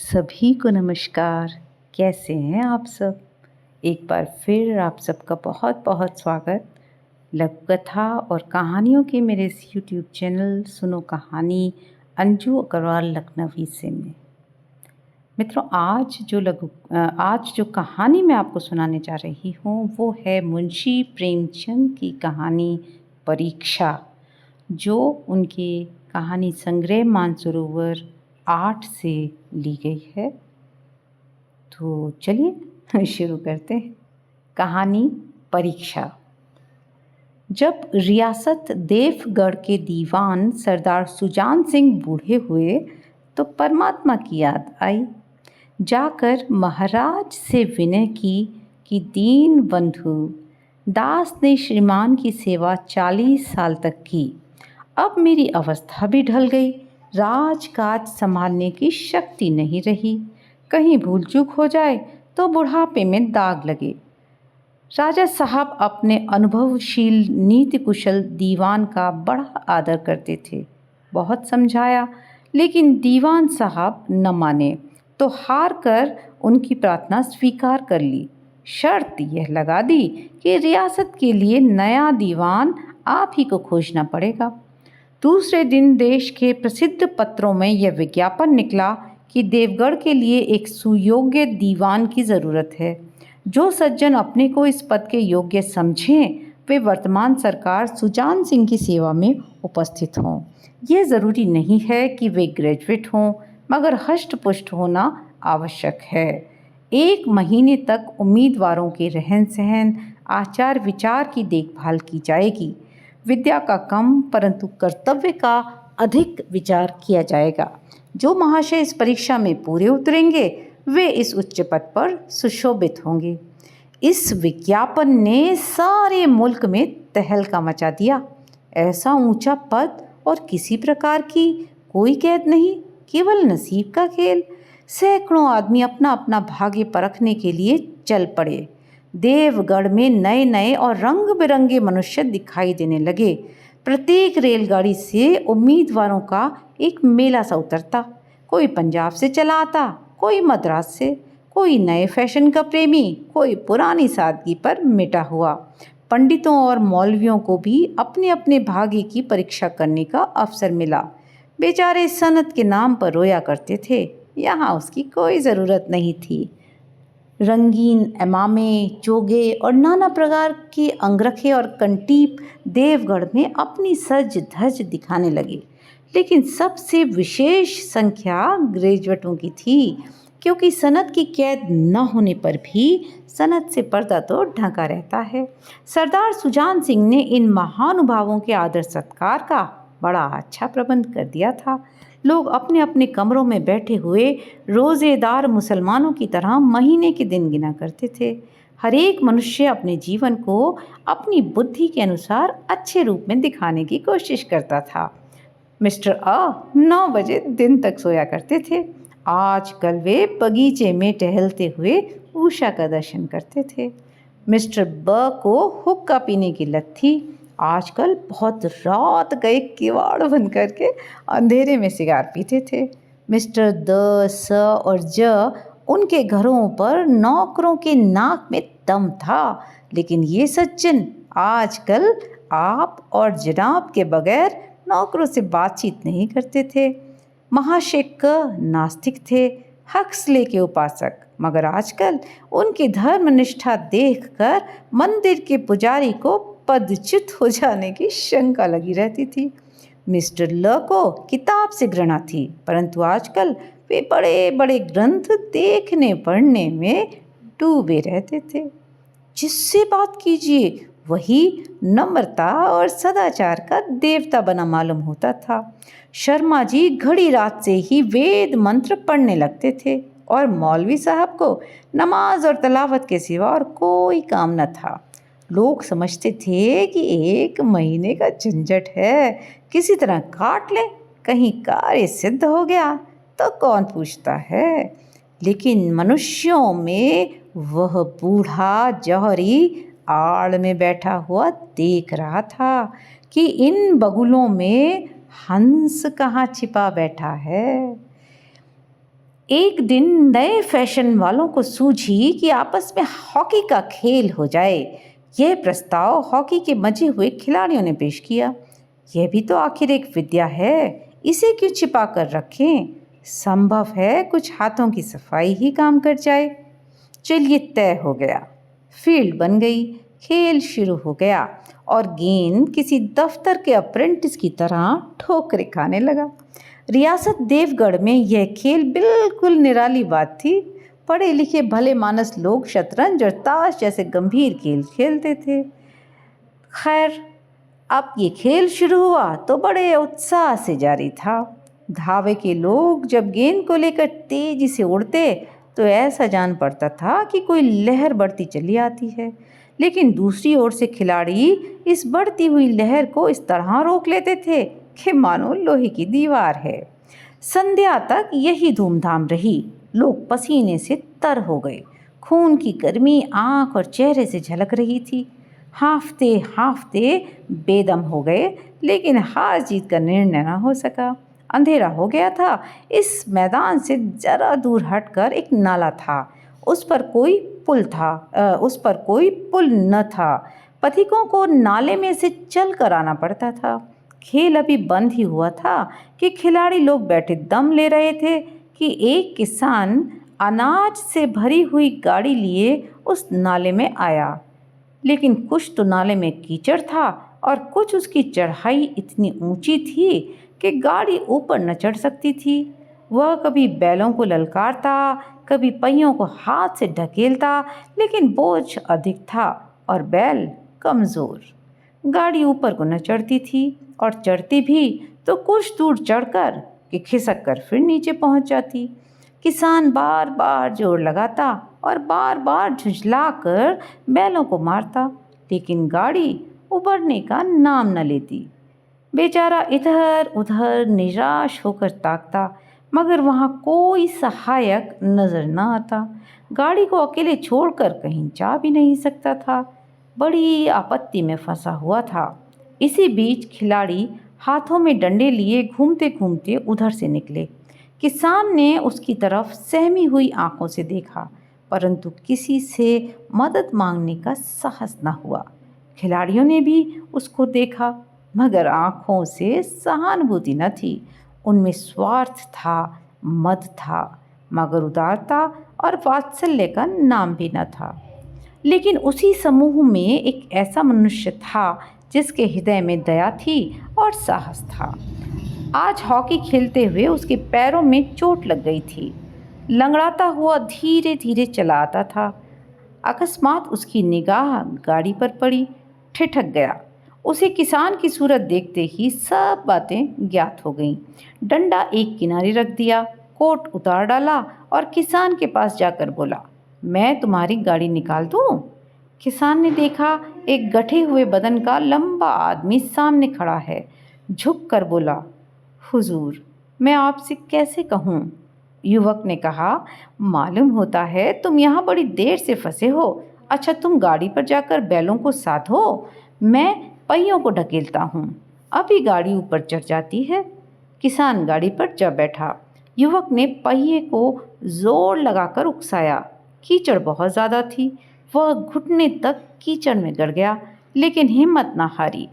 सभी को नमस्कार। कैसे हैं आप सब? एक बार फिर आप सबका बहुत बहुत स्वागत लघु कथा और कहानियों के मेरे इस यूट्यूब चैनल सुनो कहानी अंजू अग्रवाल लखनवी से में। मित्रों, आज जो कहानी मैं आपको सुनाने जा रही हूँ वो है मुंशी प्रेमचंद की कहानी परीक्षा, जो उनके कहानी संग्रह मानसरोवर 8 से ली गई है। तो चलिए शुरू करते हैं। कहानी परीक्षा। जब रियासत देवगढ़ के दीवान सरदार सुजान सिंह बूढ़े हुए तो परमात्मा की याद आई। जाकर महाराज से विनय की कि दीन बंधु दास ने श्रीमान की सेवा 40 साल तक की। अब मेरी अवस्था भी ढल गई, राजकाज संभालने की शक्ति नहीं रही। कहीं भूल चूक हो जाए तो बुढ़ापे में दाग लगे। राजा साहब अपने अनुभवशील नीति कुशल दीवान का बड़ा आदर करते थे। बहुत समझाया लेकिन दीवान साहब न माने तो हार कर उनकी प्रार्थना स्वीकार कर ली। शर्त यह लगा दी कि रियासत के लिए नया दीवान आप ही को खोजना पड़ेगा। दूसरे दिन देश के प्रसिद्ध पत्रों में यह विज्ञापन निकला कि देवगढ़ के लिए एक सुयोग्य दीवान की ज़रूरत है। जो सज्जन अपने को इस पद के योग्य समझें वे वर्तमान सरकार सुजान सिंह की सेवा में उपस्थित हों। यह ज़रूरी नहीं है कि वे ग्रेजुएट हों, मगर हष्ट पुष्ट होना आवश्यक है। 1 महीने तक उम्मीदवारों के रहन सहन, आचार विचार की देखभाल की जाएगी। विद्या का कम परंतु कर्तव्य का अधिक विचार किया जाएगा। जो महाशय इस परीक्षा में पूरे उतरेंगे वे इस उच्च पद पर सुशोभित होंगे। इस विज्ञापन ने सारे मुल्क में तहलका मचा दिया। ऐसा ऊंचा पद और किसी प्रकार की कोई कैद नहीं, केवल नसीब का खेल। सैकड़ों आदमी अपना अपना भाग्य परखने के लिए चल पड़े। देवगढ़ में नए नए और रंग बिरंगे मनुष्य दिखाई देने लगे। प्रत्येक रेलगाड़ी से उम्मीदवारों का एक मेला सा उतरता। कोई पंजाब से चला आता, कोई मद्रास से, कोई नए फैशन का प्रेमी, कोई पुरानी सादगी पर मिटा हुआ। पंडितों और मौलवियों को भी अपने अपने भाग्य की परीक्षा करने का अवसर मिला। बेचारे सनत के नाम पर रोया करते थे, यहाँ उसकी कोई ज़रूरत नहीं थी। रंगीन एमामे, चोगे और नाना प्रकार के अंगरखे और कंटीप देवगढ़ में अपनी सज धज दिखाने लगे। लेकिन सबसे विशेष संख्या ग्रेजुएटों की थी, क्योंकि सनत की कैद न होने पर भी सनत से पर्दा तो ढका रहता है। सरदार सुजान सिंह ने इन महानुभावों के आदर सत्कार का बड़ा अच्छा प्रबंध कर दिया था। लोग अपने अपने कमरों में बैठे हुए रोज़ेदार मुसलमानों की तरह महीने के दिन गिना करते थे। हर एक मनुष्य अपने जीवन को अपनी बुद्धि के अनुसार अच्छे रूप में दिखाने की कोशिश करता था। मिस्टर 9 बजे दिन तक सोया करते थे। आजकल वे बगीचे में टहलते हुए उषा का दर्शन करते थे। मिस्टर को हुक्का पीने की लत थी। आजकल बहुत रात गए किवाड़ बंद करके अंधेरे में सिगार पीते थे। मिस्टर स और ज उनके घरों पर नौकरों के नाक में दम था। लेकिन ये सज्जन आजकल आप और जनाब के बगैर नौकरों से बातचीत नहीं करते थे। महाशय नास्तिक थे, हक्सले के उपासक, मगर आजकल उनकी धर्मनिष्ठा देखकर मंदिर के पुजारी को पदच्युत हो जाने की शंका लगी रहती थी। मिस्टर को किताब से घृणा थी, परंतु आजकल वे बड़े बड़े ग्रंथ देखने पढ़ने में डूबे रहते थे। जिससे बात कीजिए वही नम्रता और सदाचार का देवता बना मालूम होता था। शर्मा जी घड़ी रात से ही वेद मंत्र पढ़ने लगते थे और मौलवी साहब को नमाज और तलावत के सिवा और कोई काम न था। लोग समझते थे कि 1 महीने का झंझट है, किसी तरह काट ले, कहीं कार्य सिद्ध हो गया तो कौन पूछता है। लेकिन मनुष्यों में वह बूढ़ा जौहरी आड़ में बैठा हुआ देख रहा था कि इन बगुलों में हंस कहाँ छिपा बैठा है। एक दिन नए फैशन वालों को सूझी कि आपस में हॉकी का खेल हो जाए। यह प्रस्ताव हॉकी के मजे हुए खिलाड़ियों ने पेश किया। यह भी तो आखिर एक विद्या है, इसे क्यों छिपा कर रखें? संभव है कुछ हाथों की सफाई ही काम कर जाए। चलिए, तय हो गया। फील्ड बन गई, खेल शुरू हो गया और गेंद किसी दफ्तर के अप्रेंटिस की तरह ठोकरें खाने लगा। रियासत देवगढ़ में यह खेल बिल्कुल निराली बात थी। पढ़े लिखे भले मानस लोग शतरंज और ताश जैसे गंभीर खेल खेलते थे। खैर, अब ये खेल शुरू हुआ तो बड़े उत्साह से जारी था। धावे के लोग जब गेंद को लेकर तेजी से उड़ते तो ऐसा जान पड़ता था कि कोई लहर बढ़ती चली आती है, लेकिन दूसरी ओर से खिलाड़ी इस बढ़ती हुई लहर को इस तरह रोक लेते थे कि मानो लोहे की दीवार है। संध्या तक यही धूमधाम रही। लोग पसीने से तर हो गए। खून की गर्मी आंख और चेहरे से झलक रही थी। हांफते हांफते बेदम हो गए, लेकिन हार जीत का निर्णय न हो सका। अंधेरा हो गया था। इस मैदान से जरा दूर हटकर एक नाला था। उस पर कोई पुल न था। पथिकों को नाले में से चल कर आना पड़ता था। खेल अभी बंद ही हुआ था कि खिलाड़ी लोग बैठे दम ले रहे थे कि एक किसान अनाज से भरी हुई गाड़ी लिए उस नाले में आया। लेकिन कुछ तो नाले में कीचड़ था और कुछ उसकी चढ़ाई इतनी ऊंची थी कि गाड़ी ऊपर न चढ़ सकती थी। वह कभी बैलों को ललकारता, कभी पहियों को हाथ से ढकेलता, लेकिन बोझ अधिक था और बैल कमज़ोर। गाड़ी ऊपर को न चढ़ती थी और चढ़ती भी तो कुछ दूर चढ़कर कि खिसक कर फिर नीचे पहुंच जाती। किसान बार बार जोर लगाता और बार बार झुंझलाकर बैलों को मारता, लेकिन गाड़ी उबरने का नाम न लेती। बेचारा इधर उधर निराश होकर ताकता, मगर वहाँ कोई सहायक नजर न आता। गाड़ी को अकेले छोड़कर कहीं जा भी नहीं सकता था। बड़ी आपत्ति में फंसा हुआ था। इसी बीच खिलाड़ी हाथों में डंडे लिए घूमते घूमते उधर से निकले। किसान ने उसकी तरफ सहमी हुई आंखों से देखा, परंतु किसी से मदद मांगने का साहस न हुआ। खिलाड़ियों ने भी उसको देखा, मगर आंखों से सहानुभूति न थी। उनमें स्वार्थ था, मद था, मगर उदारता और वात्सल्य का नाम भी न था। लेकिन उसी समूह में एक ऐसा मनुष्य था जिसके हृदय में दया थी और साहस था। आज हॉकी खेलते हुए उसके पैरों में चोट लग गई थी। लंगड़ाता हुआ धीरे धीरे चला आता था। अकस्मात उसकी निगाह गाड़ी पर पड़ी। ठिठक गया। उसे किसान की सूरत देखते ही सब बातें ज्ञात हो गईं। डंडा एक किनारे रख दिया, कोट उतार डाला और किसान के पास जाकर बोला, मैं तुम्हारी गाड़ी निकाल दूं? किसान ने देखा, एक गठे हुए बदन का लंबा आदमी सामने खड़ा है। झुक कर बोला, हुजूर, मैं आपसे कैसे कहूँ? युवक ने कहा, मालूम होता है तुम यहाँ बड़ी देर से फंसे हो। अच्छा, तुम गाड़ी पर जाकर बैलों को साधो, मैं पहियों को ढकेलता हूँ। अभी गाड़ी ऊपर चढ़ जाती है। किसान गाड़ी पर जा बैठा। युवक ने पहिए को जोर लगाकर उकसाया। कीचड़ बहुत ज़्यादा थी। वह घुटने तक कीचड़ में गड़ गया, लेकिन हिम्मत ना हारी।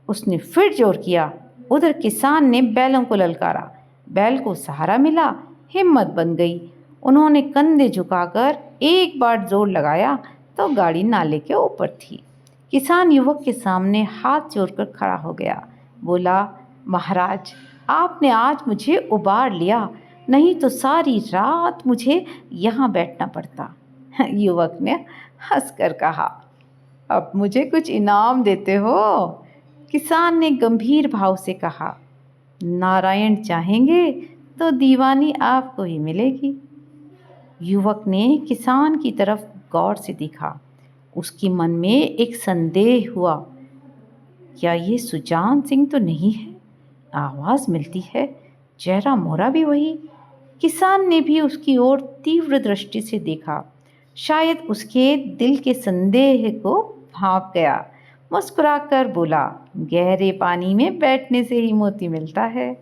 उसने फिर जोर किया। उधर किसान ने बैलों को ललकारा। बैल को सहारा मिला, हिम्मत बन गई। उन्होंने कंधे झुकाकर एक बार जोर लगाया तो गाड़ी नाले के ऊपर थी। किसान युवक के सामने हाथ जोड़कर खड़ा हो गया। बोला, महाराज, आपने आज मुझे उबार लिया, नहीं तो सारी रात मुझे यहाँ बैठना पड़ता। युवक ने हंसकर कहा, अब मुझे कुछ इनाम देते हो? किसान ने गंभीर भाव से कहा, नारायण चाहेंगे तो दीवानी आपको ही मिलेगी। युवक ने किसान की तरफ गौर से देखा। उसके मन में एक संदेह हुआ, क्या ये सुजान सिंह तो नहीं है? आवाज़ मिलती है, चेहरा मोहरा भी वही। किसान ने भी उसकी ओर तीव्र दृष्टि से देखा। शायद उसके दिल के संदेह को भांप गया। मुस्कुराकर बोला, गहरे पानी में बैठने से ही मोती मिलता है।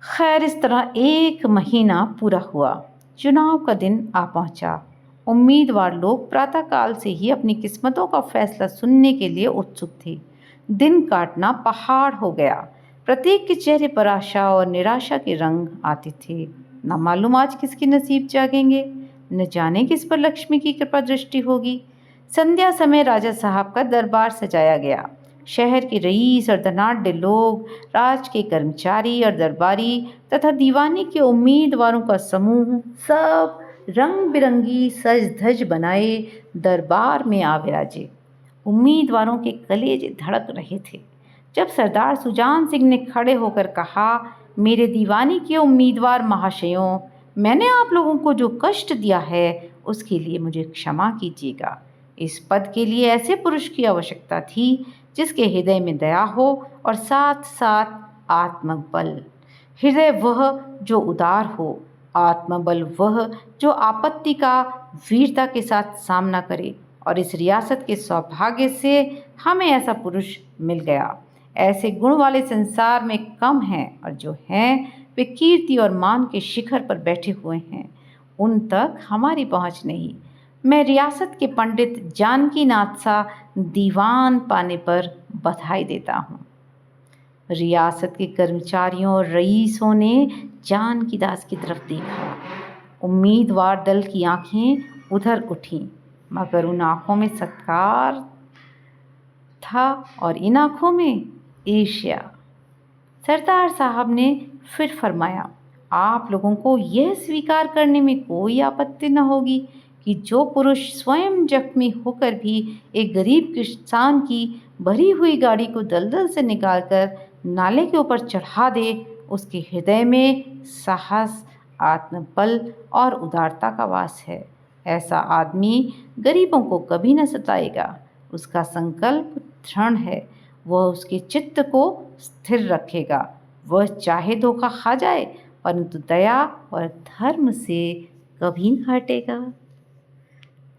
खैर, इस तरह 1 महीना पूरा हुआ। चुनाव का दिन आ पहुंचा। उम्मीदवार लोग प्रातःकाल से ही अपनी किस्मतों का फैसला सुनने के लिए उत्सुक थे। दिन काटना पहाड़ हो गया। प्रत्येक के चेहरे पर आशा और निराशा के रंग आते थे। न मालूम आज किसके नसीब जागेंगे, न जाने किस पर लक्ष्मी की कृपा दृष्टि होगी। संध्या समय राजा साहब का दरबार सजाया गया। शहर के रईस और धनाढ्य लोग, राज के कर्मचारी और दरबारी तथा दीवानी के उम्मीदवारों का समूह सब रंग बिरंगी सज धज बनाए दरबार में आ विराजे। उम्मीदवारों के कलेजे धड़क रहे थे जब सरदार सुजान सिंह ने खड़े होकर कहा, मेरे दीवानी के उम्मीदवार महाशयों, मैंने आप लोगों को जो कष्ट दिया है उसके लिए मुझे क्षमा कीजिएगा। इस पद के लिए ऐसे पुरुष की आवश्यकता थी जिसके हृदय में दया हो और साथ साथ आत्मबल। हृदय वह जो उदार हो, आत्मबल वह जो आपत्ति का वीरता के साथ सामना करे। और इस रियासत के सौभाग्य से हमें ऐसा पुरुष मिल गया। ऐसे गुण वाले संसार में कम हैं और जो हैं वे कीर्ति और मान के शिखर पर बैठे हुए हैं। उन तक हमारी पहुंच नहीं। मैं रियासत के पंडित जानकी नाथ सा दीवान पाने पर बधाई देता हूँ। रियासत के कर्मचारियों और रईसों ने जानकी दास की तरफ देखा। उम्मीदवार दल की आंखें उधर उठीं, मगर उन आंखों में सत्कार था और इन आंखों में ईर्ष्या। सरदार साहब ने फिर फरमाया, आप लोगों को यह स्वीकार करने में कोई आपत्ति न होगी कि जो पुरुष स्वयं जख्मी होकर भी एक गरीब किसान की भरी हुई गाड़ी को दलदल से निकालकर नाले के ऊपर चढ़ा दे, उसके हृदय में साहस, आत्मबल और उदारता का वास है। ऐसा आदमी गरीबों को कभी न सताएगा। उसका संकल्प दृढ़ है। वह उसके चित्त को स्थिर रखेगा। वह चाहे धोखा खा जाए, परंतु दया और धर्म से कभी न हटेगा।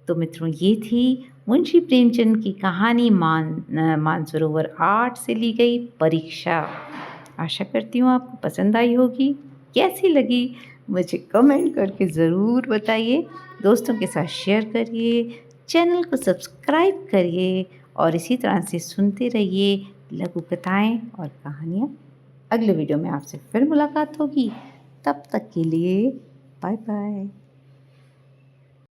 तो मित्रों, ये थी मुंशी प्रेमचंद की कहानी मानसरोवर 8 से ली गई परीक्षा। आशा करती हूँ आपको पसंद आई होगी। कैसी लगी मुझे कमेंट करके ज़रूर बताइए। दोस्तों के साथ शेयर करिए, चैनल को सब्सक्राइब करिए और इसी तरह से सुनते रहिए लघु कथाएँ और कहानियाँ। अगले वीडियो में आपसे फिर मुलाकात होगी। तब तक के लिए बाय बाय।